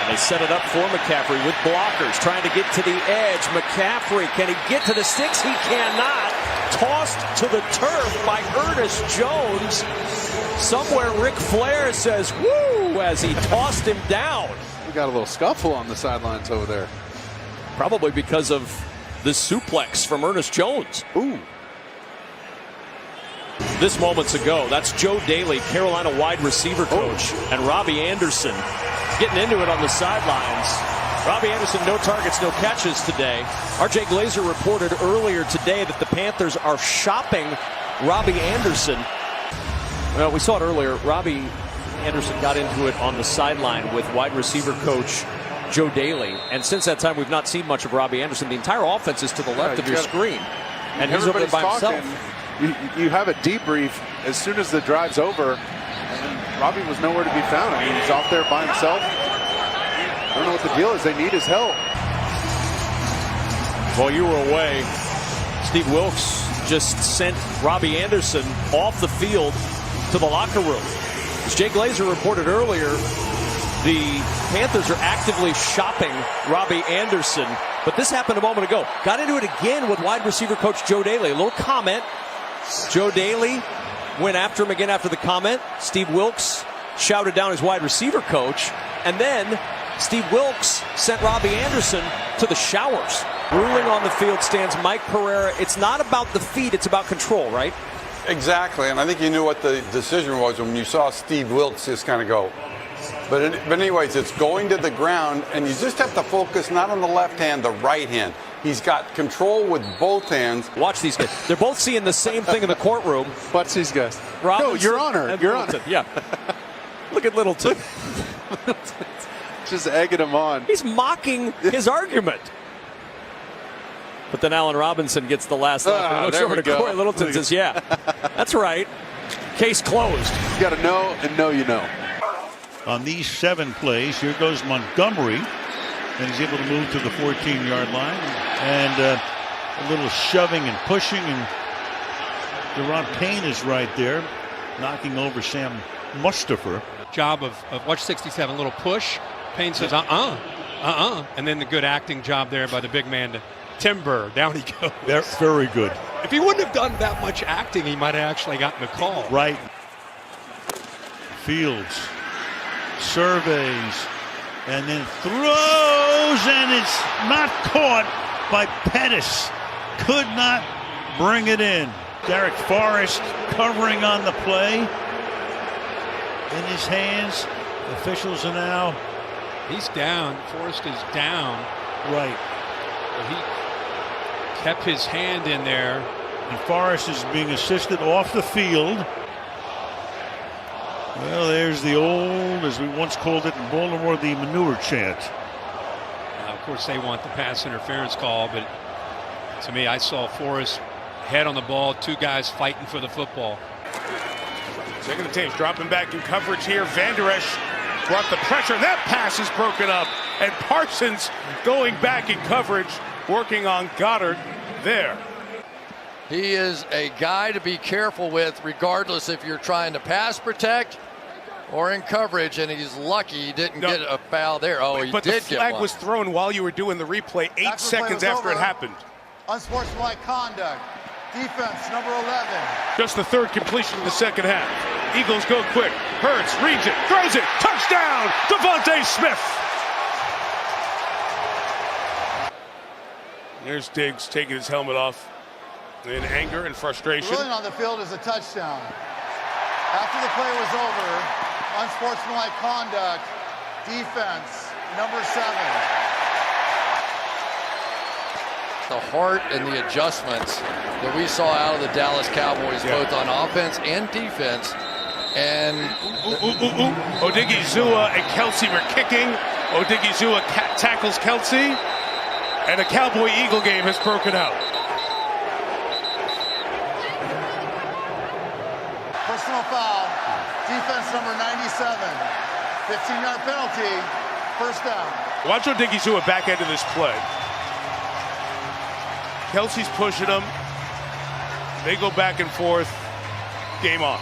They set it up for McCaffrey with blockers, trying to get to the edge. McCaffrey, can he get to the sticks? He cannot. Tossed to the turf by Ernest Jones. Somewhere Ric Flair says, woo, as he tossed him down. We got a little scuffle on the sidelines over there. Probably because of the suplex from Ernest Jones. Ooh. This moments ago, that's Joe Daly, Carolina wide receiver coach, and Robbie Anderson getting into it on the sidelines. Robbie Anderson, no targets, no catches today. RJ Glazer reported earlier today that the Panthers are shopping Robbie Anderson. Well, we saw it earlier. Robbie Anderson got into it on the sideline with wide receiver coach Joe Daly. And since that time, we've not seen much of Robbie Anderson. The entire offense is to the left of your screen. And he's over there by himself. You have a debrief as soon as the drive's over. And Robbie was nowhere to be found. I mean, he's off there by himself. I don't know what the deal is. They need his help. While you were away, Steve Wilks just sent Robbie Anderson off the field to the locker room. As Jay Glazer reported earlier, the Panthers are actively shopping Robbie Anderson. But this happened a moment ago. Got into it again with wide receiver coach Joe Daly. A little comment. Joe Daly went after him again after the comment. Steve Wilks shouted down his wide receiver coach. And then Steve Wilks sent Robbie Anderson to the showers. Ruling on the field stands Mike Pereira. It's not about the feet, it's about control, right? Exactly, and I think you knew what the decision was when you saw Steve Wilks just kind of go. But anyways, it's going to the ground, and you just have to focus not on the left hand, the right hand. He's got control with both hands. Watch these guys. They're both seeing the same thing in the courtroom. Watch these guys. Robinson, no, Your Honor. Your Honor. Yeah. Look at Littleton. Just egging him on. He's mocking his argument. But then Allen Robinson gets the last laugh. He looks over to Corey Littleton and says, yeah, that's right. Case closed. You got to know and know you know. On these 7 plays, here goes Montgomery. And he's able to move to the 14-yard line. And a little shoving and pushing. And Deron Payne is right there, knocking over Sam Mustafa. Job of watch 67, a little push. Payne says, and then the good acting job there by the big man to timber. Down he goes. They're very good. If he wouldn't have done that much acting, he might have actually gotten the call. Right. Fields surveys and then throws, and it's not caught by Pettis. Could not bring it in. Derek Forrest covering on the play. In his hands. Officials are now. He's down. Forrest is down. Right. He kept his hand in there. And Forrest is being assisted off the field. Well, there's the old, as we once called it in Baltimore, the manure chant. Of course, they want the pass interference call, but to me, I saw Forrest head on the ball, 2 guys fighting for the football. Second and 10, dropping back in coverage here. Van Der Esch brought the pressure. That pass is broken up. And Parsons going back in coverage, working on Goddard there. He is a guy to be careful with, regardless if you're trying to pass protect or in coverage, and he's lucky he didn't get a foul there. Oh, he did get one. But the flag was thrown while you were doing the replay, 8 seconds after it happened. Unsportsmanlike conduct. Defense, number 11. Just the 3rd completion of the second half. Eagles go quick. Hurts reads it, throws it. Touchdown, Devontae Smith. There's Diggs taking his helmet off in anger and frustration. Ruling on the field is a touchdown. After the play was over, unsportsmanlike conduct, defense, number 7. The heart and the adjustments that we saw out of the Dallas Cowboys, both on offense and defense. And Odigizua and Kelsey were kicking. Odigizua tackles Kelsey, and a Cowboy Eagle game has broken out. Personal foul, defense number 97. 15-yard penalty, first down. Watch Odigizua back end of this play. Kelsey's pushing him. They go back and forth. Game on.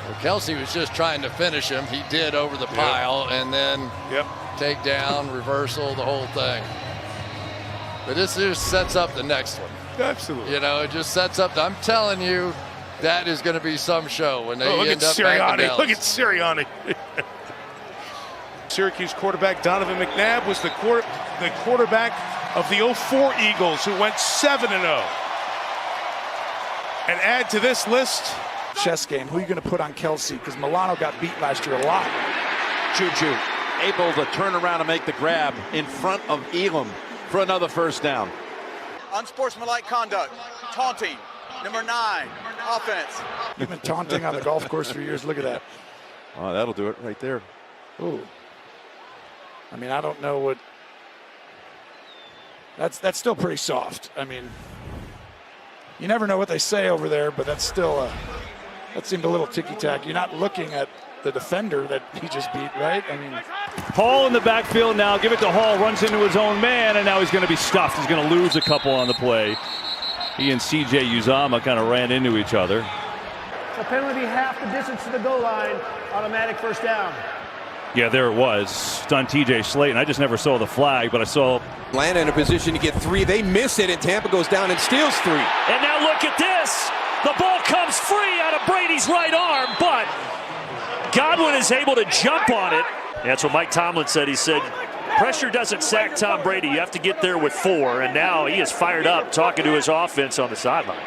Well, Kelsey was just trying to finish him. He did over the pile, and then take down, reversal, the whole thing. But this just sets up the next one. Absolutely. You know, it just sets up. I'm telling you, that is going to be some show when they look end at up back in Sirianni. Look at Sirianni. Syracuse quarterback Donovan McNabb was the quarterback of the 04 Eagles, who went 7-0. And add to this list. Chess game. Who are you going to put on Kelsey? Because Milano got beat last year a lot. Juju able to turn around and make the grab in front of Elam for another first down. Unsportsmanlike conduct. Taunting. Number 9. Offense. You've been taunting on the golf course for years. Look at that. Oh, that'll do it right there. Ooh. I mean, I don't know what. That's still pretty soft. I mean, you never know what they say over there, but that's still that seemed a little ticky-tack. You're not looking at the defender that he just beat, right? I mean, Hall in the backfield now. Give it to Hall. Runs into his own man, and now he's going to be stuffed. He's going to lose a couple on the play. He and C.J. Uzama kind of ran into each other. So penalty half the distance to the goal line. Automatic first down. Yeah, there it was. It's on T.J. Slayton. I just never saw the flag, but I saw Atlanta in a position to get 3. They miss it, and Tampa goes down and steals 3. And now look at this. The ball comes free out of Brady's right arm, but Godwin is able to jump on it. That's what Mike Tomlin said. He said, pressure doesn't sack Tom Brady. You have to get there with 4. And now he is fired up talking to his offense on the sideline.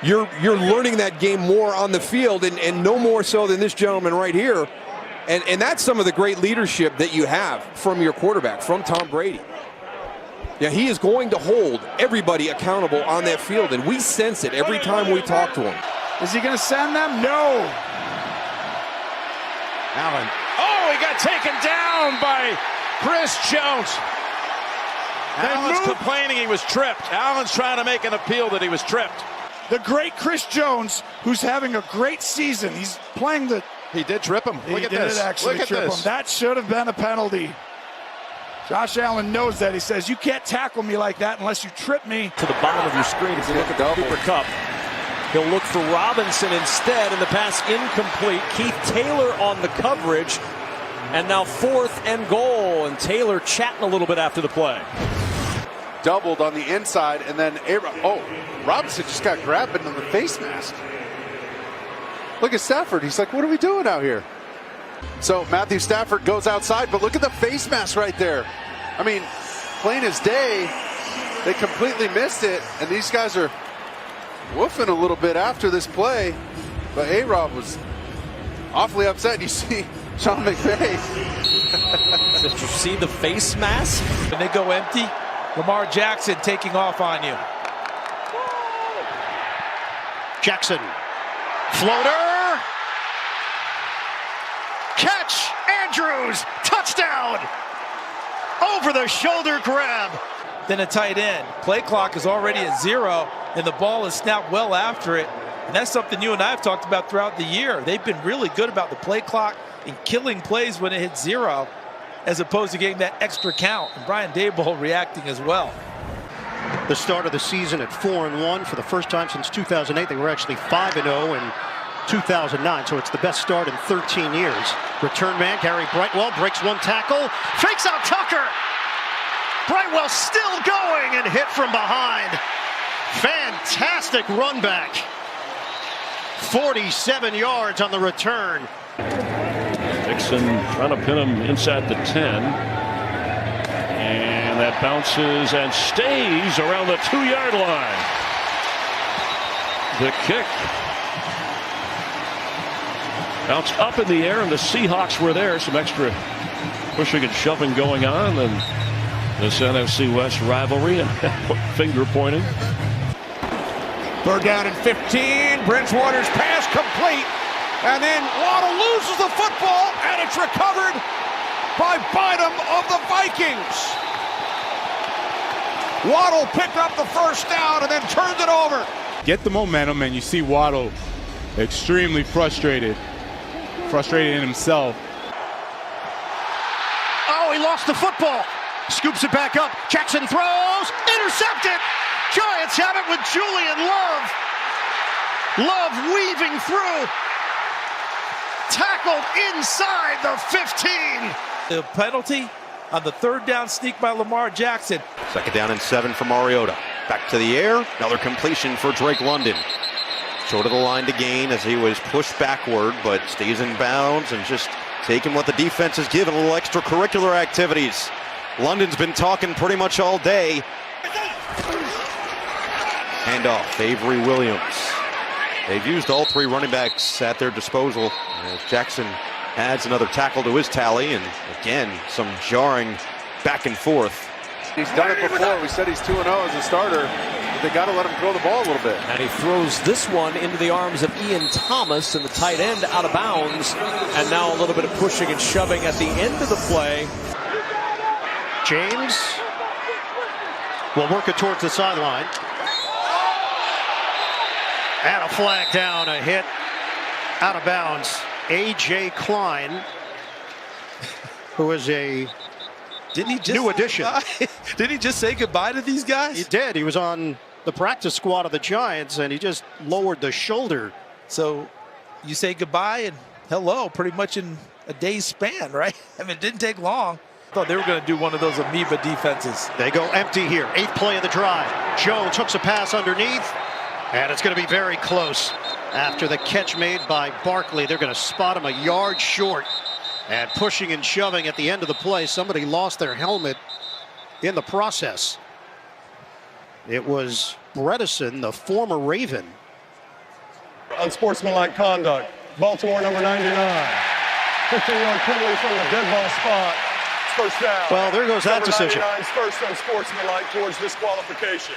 You're learning that game more on the field, and no more so than this gentleman right here. And that's some of the great leadership that you have from your quarterback, from Tom Brady. Yeah, he is going to hold everybody accountable on that field, and we sense it every time we talk to him. Is he going to send them? No. Allen. Oh, he got taken down by Chris Jones. Allen's complaining he was tripped. Allen's trying to make an appeal that he was tripped. The great Chris Jones, who's having a great season. He's playing the... He did trip him. Look at this. Look at this. That should have been a penalty. Josh Allen knows that. He says, you can't tackle me like that unless you trip me. To the bottom of your screen, if you look at the Cooper Kupp, he'll look for Robinson instead, and the pass incomplete. Keith Taylor on the coverage, and now 4th and goal, and Taylor chatting a little bit after the play. Doubled on the inside, and then Robinson just got grabbed in the face mask. Look at Stafford. He's like, what are we doing out here? So Matthew Stafford goes outside, but look at the face mask right there. I mean, plain as day, they completely missed it, and these guys are woofing a little bit after this play. But A-Rob was awfully upset. You see Sean McVay. Did you see the face mask? When they go empty, Lamar Jackson taking off on you. Jackson. Floater. Catch. Andrews. Touchdown. Over the shoulder grab. Then a tight end. Play clock is already at 0, and the ball is snapped well after it. And that's something you and I have talked about throughout the year. They've been really good about the play clock and killing plays when it hits 0, as opposed to getting that extra count. And Brian Daboll reacting as well. The start of the season at 4-1 for the first time since 2008. They were actually 5-0 in 2009, so it's the best start in 13 years. Return man Gary Brightwell breaks one tackle, fakes out Tucker. Brightwell still going and hit from behind. Fantastic run back. 47 yards on the return. Dixon trying to pin him inside the 10. And that bounces and stays around the 2-yard line. The kick bounced up in the air, and the Seahawks were there. Some extra pushing and shoving going on, and this NFC West rivalry and finger pointing. 3rd down and 15. Bridgewater's pass complete. And then Waddle loses the football, and it's recovered by Bynum of the Vikings. Waddle picked up the first down and then turned it over. Get the momentum, and you see Waddle extremely frustrated in himself. Oh, he lost the football. Scoops it back up. Jackson throws. Intercepted. Giants have it with Julian Love. Love weaving through. Tackled inside the 15. The penalty on the third down sneak by Lamar Jackson. Second down and 7 for Mariota. Back to the air. Another completion for Drake London. Short of the line to gain as he was pushed backward, but stays in bounds and just taking what the defense has given, a little extracurricular activities. London's been talking pretty much all day. Handoff, Avery Williams. They've used all 3 running backs at their disposal. As Jackson adds another tackle to his tally, and again, some jarring back and forth. He's done it before. We said he's 2-0 as a starter. But they got to let him throw the ball a little bit. And he throws this one into the arms of Ian Thomas, and the tight end out of bounds. And now a little bit of pushing and shoving at the end of the play. James will work it towards the sideline. And a flag down, a hit out of bounds. A.J. Klein, who is a new addition. Didn't he just say goodbye to these guys? He did. He was on the practice squad of the Giants, and he just lowered the shoulder. So you say goodbye and hello pretty much in a day's span, right? I mean, it didn't take long. I thought they were going to do one of those amoeba defenses. They go empty here. 8th play of the drive. Jones hooks a pass underneath, and it's going to be very close. After the catch made by Barkley, they're going to spot him a yard short. And pushing and shoving at the end of the play, somebody lost their helmet in the process. It was Bredesen, the former Raven. Unsportsmanlike conduct. Baltimore number 99. 15-yard penalty from the dead ball spot. First down. Well, there goes that decision. Number 99's first unsportsmanlike towards disqualification.